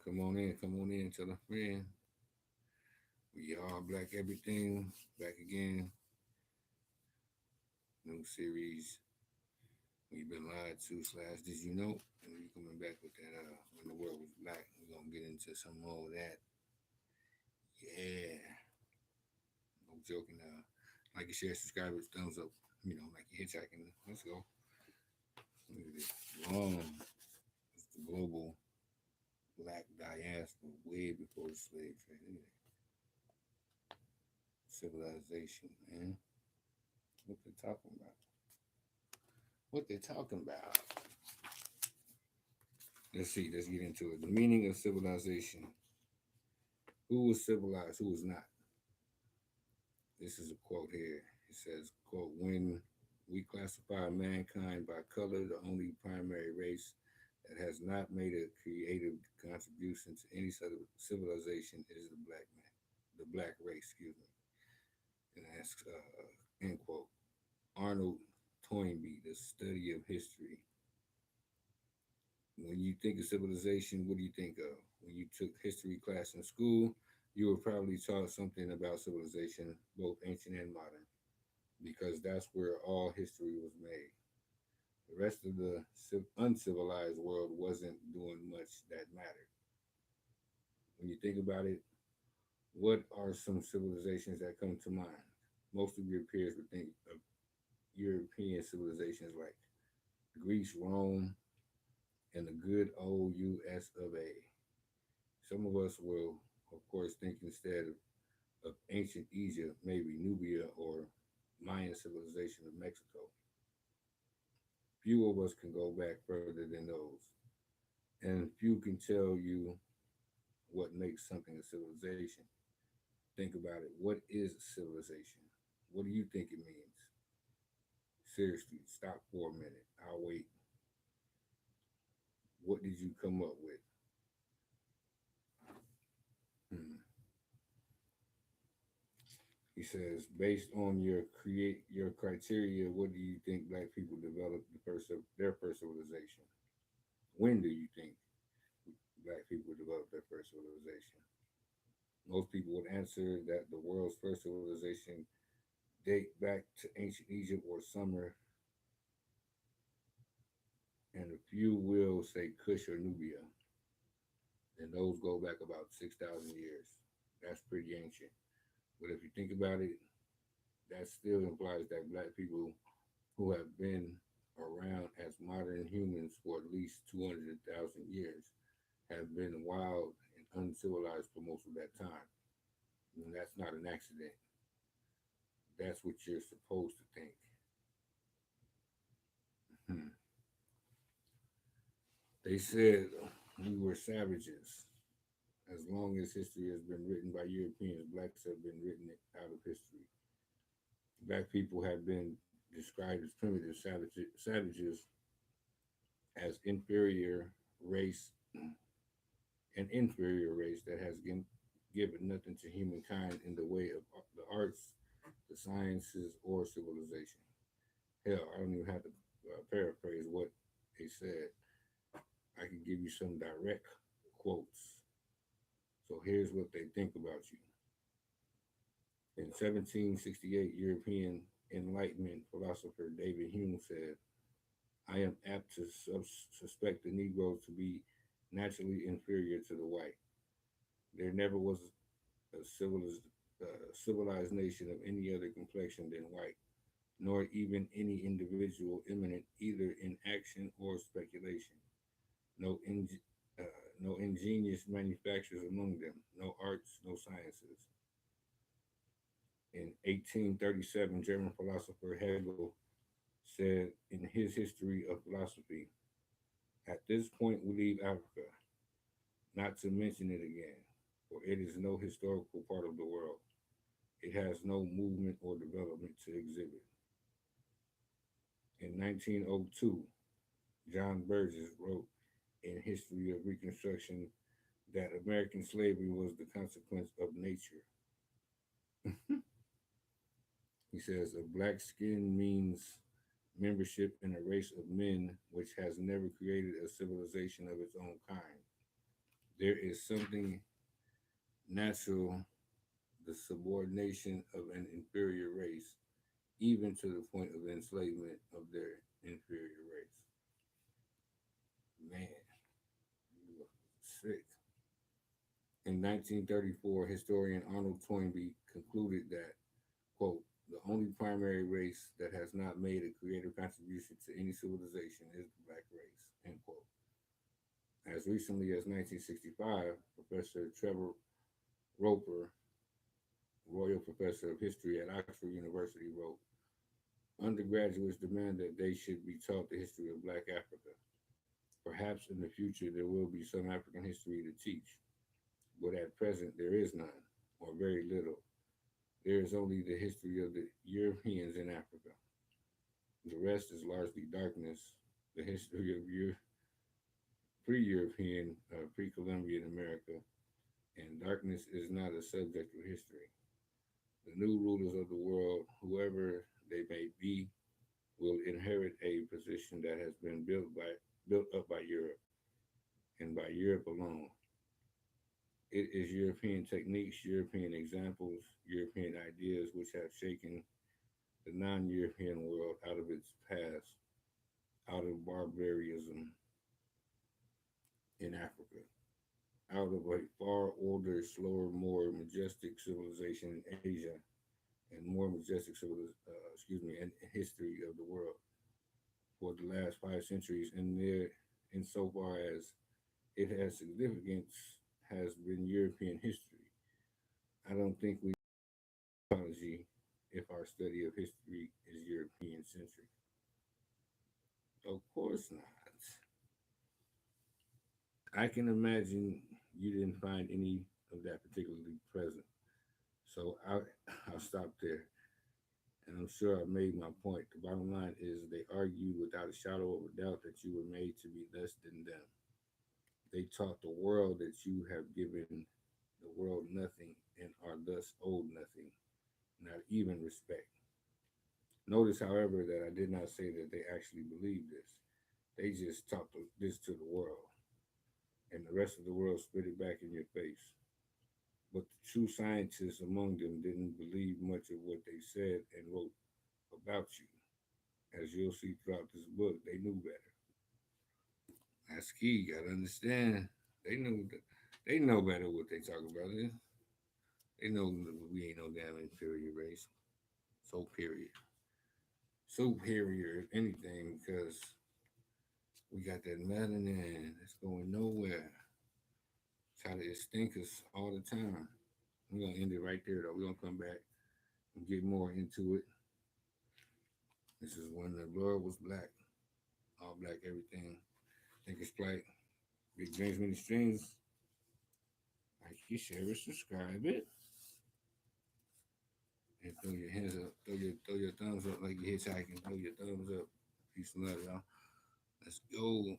come on in, tell a friend. We are Black Everything, back again. New series. We've been lied to slash did you know? And we coming back with that when the world was black. We're gonna get into some more of that. Yeah. No joking. Like and share, subscribe, thumbs up, like you're hitchhiking. Let's go. Look at this. Long. It's the global black diaspora way before the slave trade. Look at that. Civilization, man. What they talking about? What they talking about? Let's see. Let's get into it. The meaning of civilization. Who was civilized? Who was not? This is a quote here. It says, "quote When we classify mankind by color, the only primary race that has not made a creative contribution to any sort of civilization is the black man, the black race." Excuse me. And that's end quote. Arnold Toynbee, The Study of History. When you think of civilization, what do you think of? When you took history class in school, you were probably taught something about civilization, both ancient and modern, because that's where all history was made. The rest of the uncivilized world wasn't doing much that mattered. When you think about it, what are some civilizations that come to mind? Most of your peers would think of European civilizations like Greece, Rome, and the good old US of A. Some of us will, of course, think instead of ancient Egypt, maybe Nubia or Mayan civilization of Mexico. Few of us can go back further than those, and few can tell you what makes something a civilization. Think about it. What is civilization? What do you think it means? Seriously, stop for a minute. I'll wait. What did you come up with? Hmm. He says, based on your criteria, what do you think black people developed their first civilization? When do you think black people developed their first civilization? Most people would answer that the world's first civilization date back to ancient Egypt or Sumer, and a few will say Kush or Nubia, and those go back about 6,000 years. That's pretty ancient. But if you think about it, that still implies that black people who have been around as modern humans for at least 200,000 years have been wild and uncivilized for most of that time. And that's not an accident. That's what you're supposed to think. Hmm. They said we were savages. As long as history has been written by Europeans, blacks have been written out of history. Black people have been described as primitive savages as race, an inferior race that has given nothing to humankind in the way of the arts, the sciences, or civilization. Hell, I don't even have to paraphrase what they said. I can give you some direct quotes. So here's what they think about you. In 1768, European Enlightenment philosopher David Hume said, I am apt to suspect the Negro to be naturally inferior to the white. There never was a civilized nation of any other complexion than white, nor even any individual eminent either in action or speculation. No, no ingenious manufacturers among them, no arts, no sciences. In 1837, German philosopher Hegel said in his History of Philosophy, at this point we leave Africa, not to mention it again, for it is no historical part of the world. It has no movement or development to exhibit. In 1902, John Burgess wrote in History of Reconstruction that American slavery was the consequence of nature. He says a black skin means membership in a race of men which has never created a civilization of its own kind. There is something natural, the subordination of an inferior race, even to the point of enslavement of their inferior race. Man, you are sick. In 1934, historian Arnold Toynbee concluded that, quote, the only primary race that has not made a creative contribution to any civilization is the black race, end quote. As recently as 1965, Professor Trevor Roper, Royal Professor of History at Oxford University, wrote, undergraduates demand that they should be taught the history of Black Africa. Perhaps in the future there will be some African history to teach, but at present there is none, or very little. There is only the history of the Europeans in Africa. The rest is largely darkness, the history of pre-European, pre-Columbian America, and darkness is not a subject of history. The new rulers of the world, whoever they may be, will inherit a position that has been built up by Europe, and by Europe alone. It is European techniques, European examples, European ideas which have shaken the non-European world out of its past, out of barbarism in Africa, out of a far older, slower, more majestic civilization in Asia, and more majestic and history of the world for the last 5 centuries, and there, insofar as it has significance, has been European history. I don't think we apology if our study of history is European centric. Of course not. I can imagine you didn't find any of that particularly present. So I'll stop there. And I'm sure I made my point. The bottom line is they argued without a shadow of a doubt that you were made to be less than them. They taught the world that you have given the world nothing and are thus owed nothing, not even respect. Notice, however, that I did not say that they actually believed this. They just taught this to the world, and the rest of the world spit it back in your face. But the true scientists among them didn't believe much of what they said and wrote about you. As you'll see throughout this book, they knew better. That's key. You gotta understand. They knew. They know better what they talk about. They know that we ain't no damn inferior race. So period. Superior, if anything, because we got that melanin that's going nowhere. Try to stink us all the time. We're gonna end it right there though. We're gonna come back and get more into it. This is when the Lord was black. All black everything. Think it's black. Big dreams, many streams. Like you share it, subscribe it. And throw your hands up. Throw your thumbs up like you're hitchhiking. Throw your thumbs up. Peace and love, y'all. Let's go.